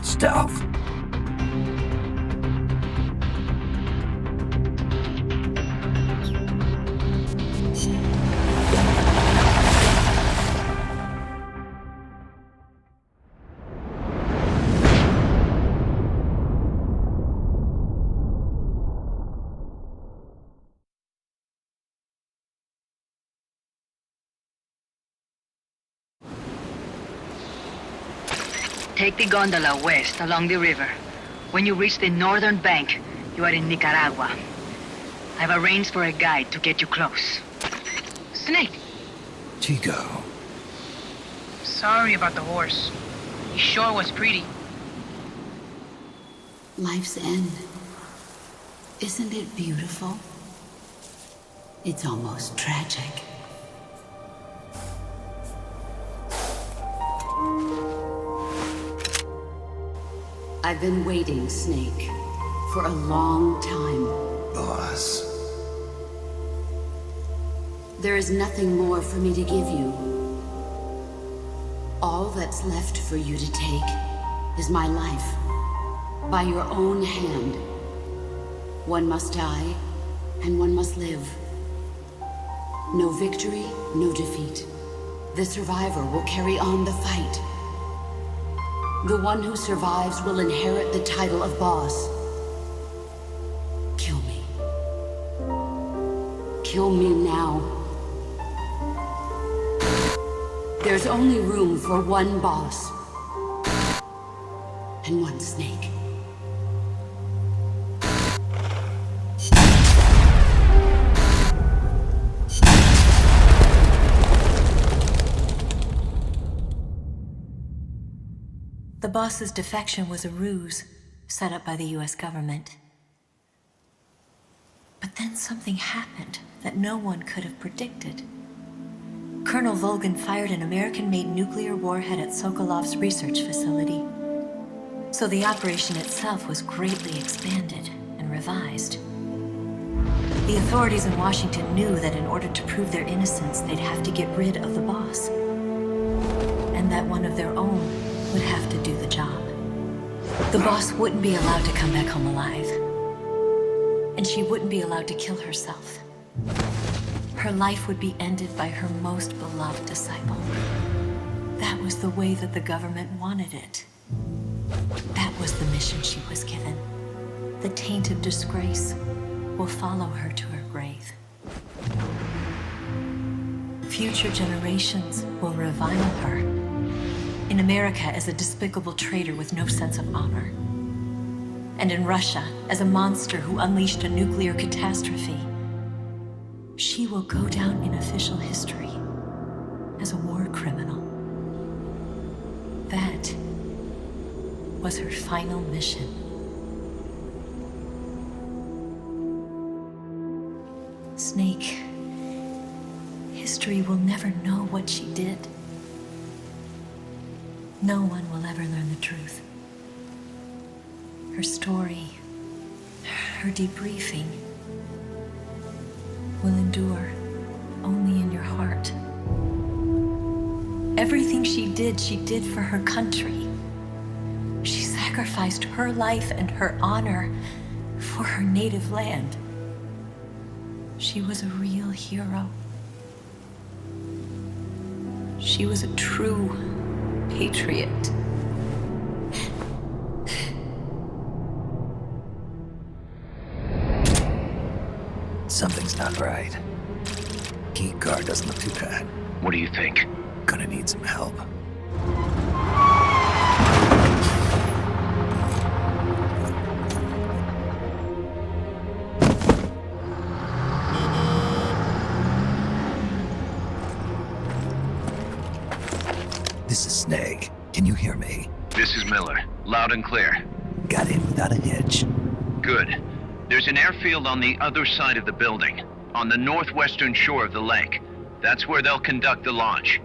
Speaker 2: Stealth.
Speaker 10: Take the gondola west along the river. When you reach the northern bank, you are in Nicaragua. I've arranged for a guide to get you close. Snake!
Speaker 2: Chico.
Speaker 11: Sorry about the horse. He sure was pretty.
Speaker 6: Life's end. Isn't it beautiful? It's almost tragic. I've been waiting, Snake, for a long time.
Speaker 2: Boss.
Speaker 6: There is nothing more for me to give you. All that's left for you to take is my life. By your own hand. One must die, and one must live. No victory, no defeat. The survivor will carry on the fight. The one who survives will inherit the title of boss. Kill me. Kill me now. There's only room for one boss. And one Snake.
Speaker 12: The boss's defection was a ruse set up by the US government. But then something happened that no one could have predicted. Colonel Volgan fired an American-made nuclear warhead at Sokolov's research facility. So the operation itself was greatly expanded and revised. The authorities in Washington knew that in order to prove their innocence, they'd have to get rid of the boss. And that one of their own would have to do the job. The boss wouldn't be allowed to come back home alive. And she wouldn't be allowed to kill herself. Her life would be ended by her most beloved disciple. That was the way that the government wanted it. That was the mission she was given. The taint of disgrace will follow her to her grave. Future generations will revile her. In America as a despicable traitor with no sense of honor. And in Russia as a monster who unleashed a nuclear catastrophe. She will go down in official history as a war criminal. That was her final mission. Snake, history will never know what she did. No one will ever learn the truth. Her story, her debriefing, will endure only in your heart. Everything she did for her country. She sacrificed her life and her honor for her native land. She was a real hero. She was a true patriot.
Speaker 2: Something's not right. Key card doesn't look too bad.
Speaker 1: What do you think?
Speaker 2: Gonna need some help. This is Snake. Can you hear me?
Speaker 1: This is Miller. Loud and clear.
Speaker 2: Got in without a hitch.
Speaker 1: Good. There's an airfield on the other side of the building, on the northwestern shore of the lake. That's where they'll conduct the launch.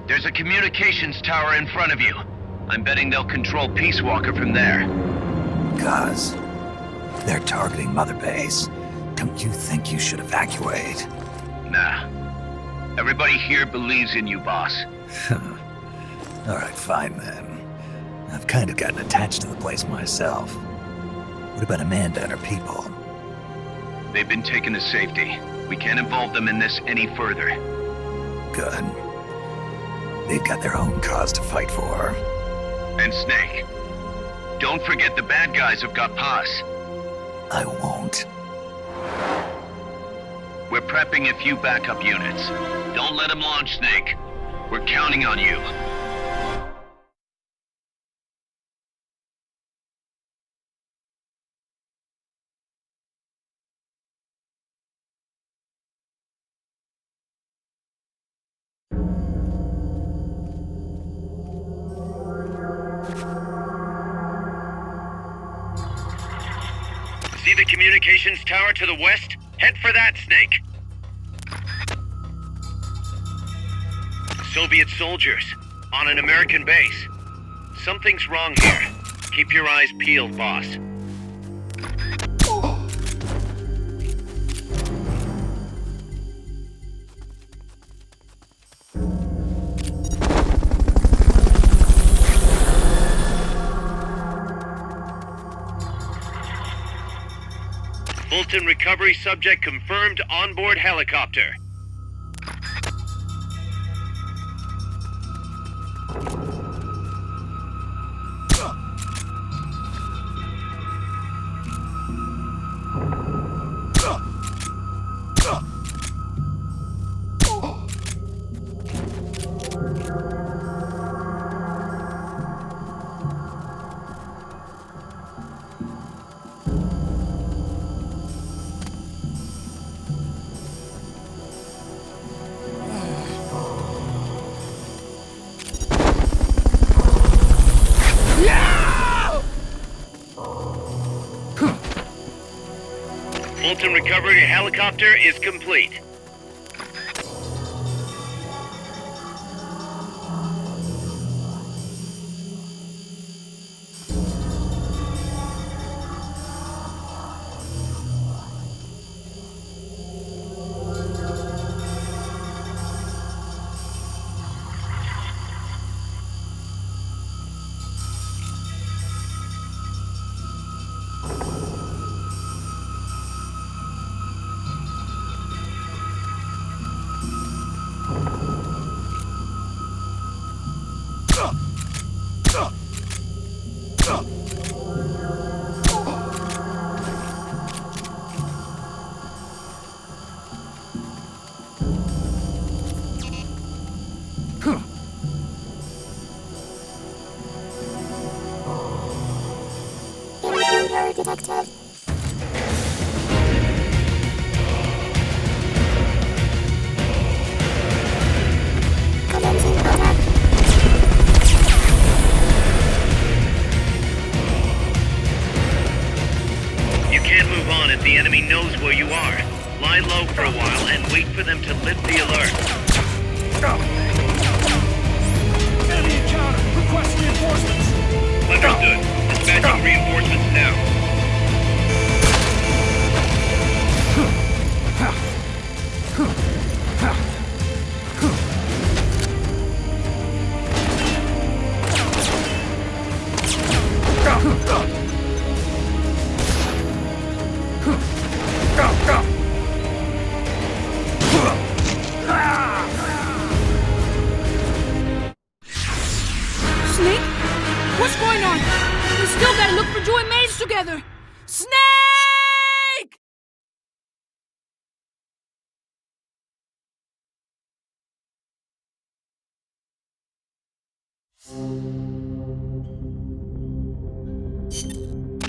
Speaker 1: There's a communications tower in front of you. I'm betting they'll control Peace Walker from there.
Speaker 2: Gaz, they're targeting Mother Base. Don't you think you should evacuate?
Speaker 1: Nah. Everybody here believes in you, boss.
Speaker 2: All right, fine then. I've kind of gotten attached to the place myself. What about Amanda and her people?
Speaker 1: They've been taken to safety. We can't involve them in this any further.
Speaker 2: Good. They've got their own cause to fight for.
Speaker 1: And Snake. Don't forget the bad guys have got Paz.
Speaker 2: I won't.
Speaker 1: We're prepping a few backup units. Don't let them launch, Snake. We're counting on you. See the communications tower to the west? Head for that, Snake. Soviet soldiers on an American base. Something's wrong here. Keep your eyes peeled, boss. Fulton recovery subject confirmed onboard helicopter. Fulton recovery helicopter is complete.
Speaker 8: Detected. Commencing attack.
Speaker 1: You can't move on if the enemy knows where you are. Lie low for a while and wait for them to lift the alert.
Speaker 3: Enemy encounter! Request reinforcements!
Speaker 1: Understood. Dispatching reinforcements now.
Speaker 13: Snake? What's going on? We still gotta look for Joy Maze together! Snake!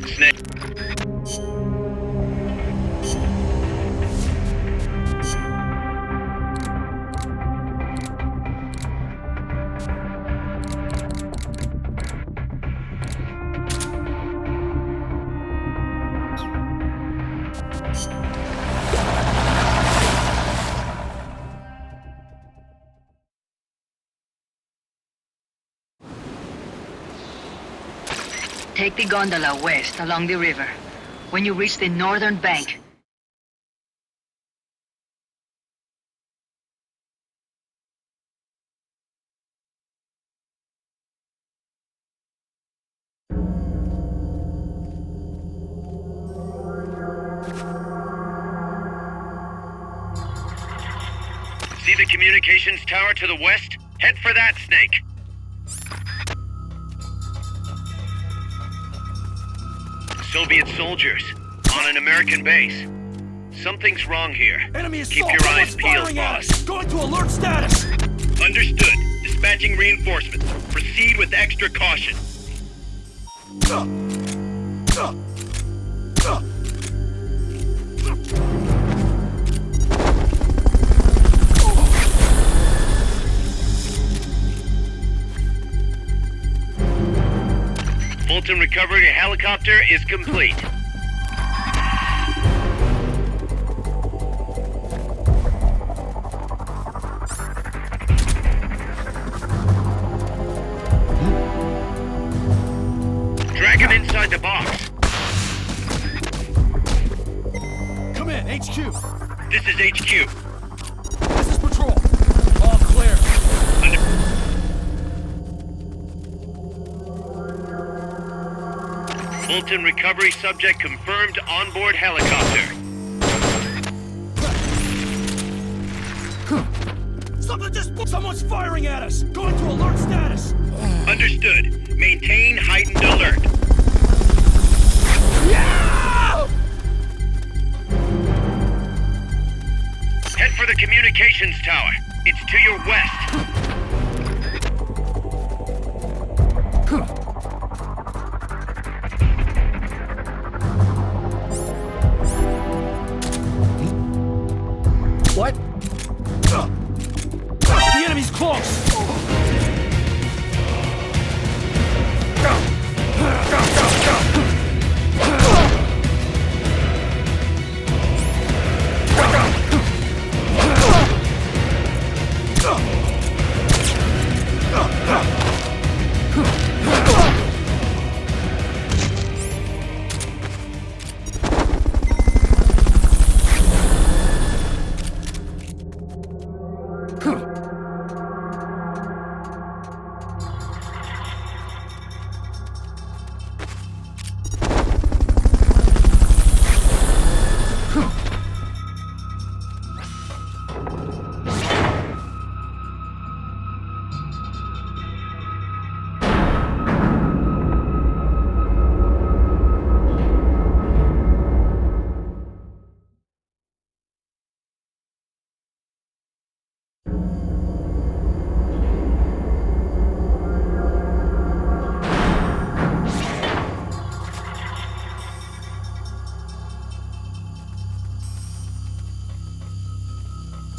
Speaker 1: Snake.
Speaker 10: Take the gondola west along the river. When you reach the northern bank,
Speaker 1: See the communications tower to the west? Head for that, Snake. Soviet soldiers on an American base. Something's wrong here.
Speaker 3: Enemy assault!
Speaker 1: Keep your eyes
Speaker 3: Someone's
Speaker 1: peeled,
Speaker 3: firing at
Speaker 1: boss.
Speaker 3: us! Going to alert status!
Speaker 1: Understood. Dispatching reinforcements. Proceed with extra caution. Fulton recovery helicopter is complete. inside the box.
Speaker 3: Come in, HQ.
Speaker 1: This is HQ.
Speaker 3: This is Patrol. All clear.
Speaker 1: Fulton recovery subject confirmed onboard helicopter.
Speaker 3: Someone's firing at us! Going to alert status!
Speaker 1: Understood. Maintain heightened alert.
Speaker 3: Yeah!
Speaker 1: Head for the communications tower. It's to your west.
Speaker 3: What? The enemy's close!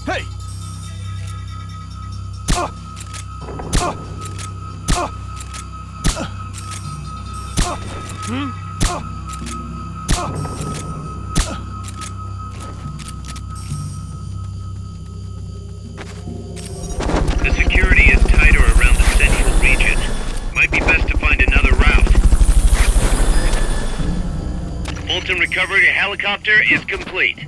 Speaker 3: Hey!
Speaker 1: The security is tighter around the central region. Might be best to find another route. Fulton recovery helicopter is complete.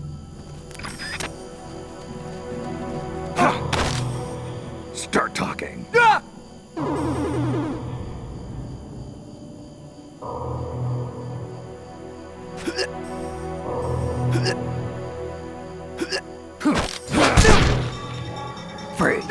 Speaker 2: Start talking.
Speaker 3: Ah!
Speaker 2: Freeze.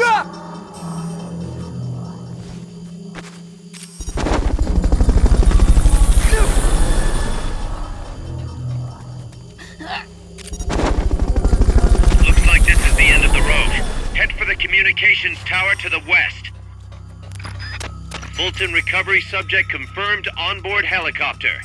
Speaker 1: Looks like this is the end of the road. Head for the communications tower to the west. Fulton recovery subject confirmed onboard helicopter.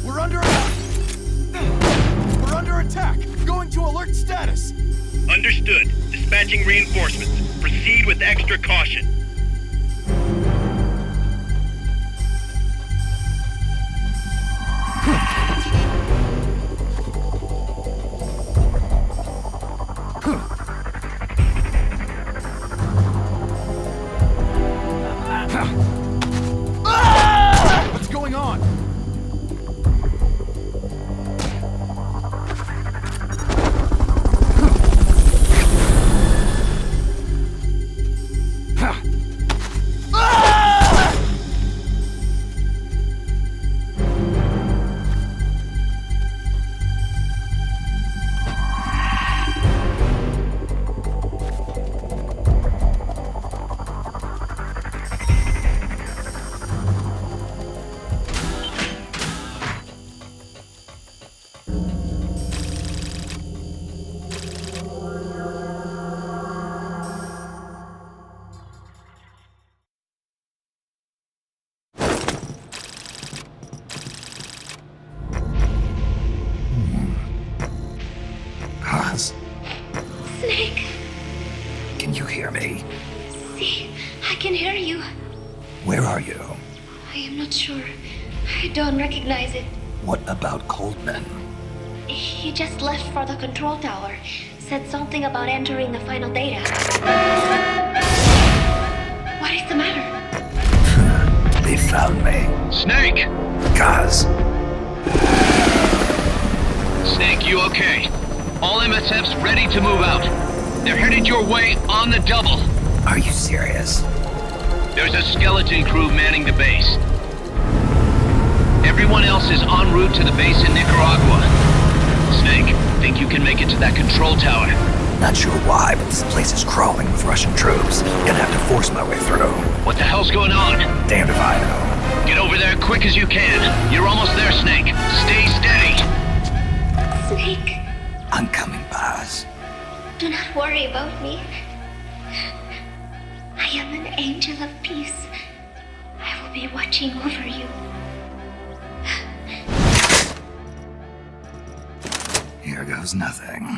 Speaker 3: We're under attack! Going to alert status!
Speaker 1: Understood. Dispatching reinforcements. Proceed with extra caution.
Speaker 3: What's going on?
Speaker 2: Where are you?
Speaker 8: I am not sure. I don't recognize it.
Speaker 2: What about Coldman?
Speaker 8: He just left for the control tower. Said something about entering the final data. What is the matter?
Speaker 2: They found me.
Speaker 9: Snake!
Speaker 2: Gaz.
Speaker 9: Snake, you okay? All MSF's ready to move out. They're headed your way on the double.
Speaker 2: Are you serious?
Speaker 9: There's a skeleton crew manning the base. Everyone else is en route to the base in Nicaragua. Snake, think you can make it to that control tower?
Speaker 2: Not sure why, but this place is crawling with Russian troops. Gonna have to force my way through.
Speaker 9: What the hell's going on?
Speaker 2: Damned if I know.
Speaker 9: Get over there quick as you can. You're almost there, Snake. Stay steady.
Speaker 8: Snake.
Speaker 2: I'm coming, Paz.
Speaker 8: Do not worry about me. I am an angel of peace. I will be watching over you.
Speaker 2: Here goes nothing.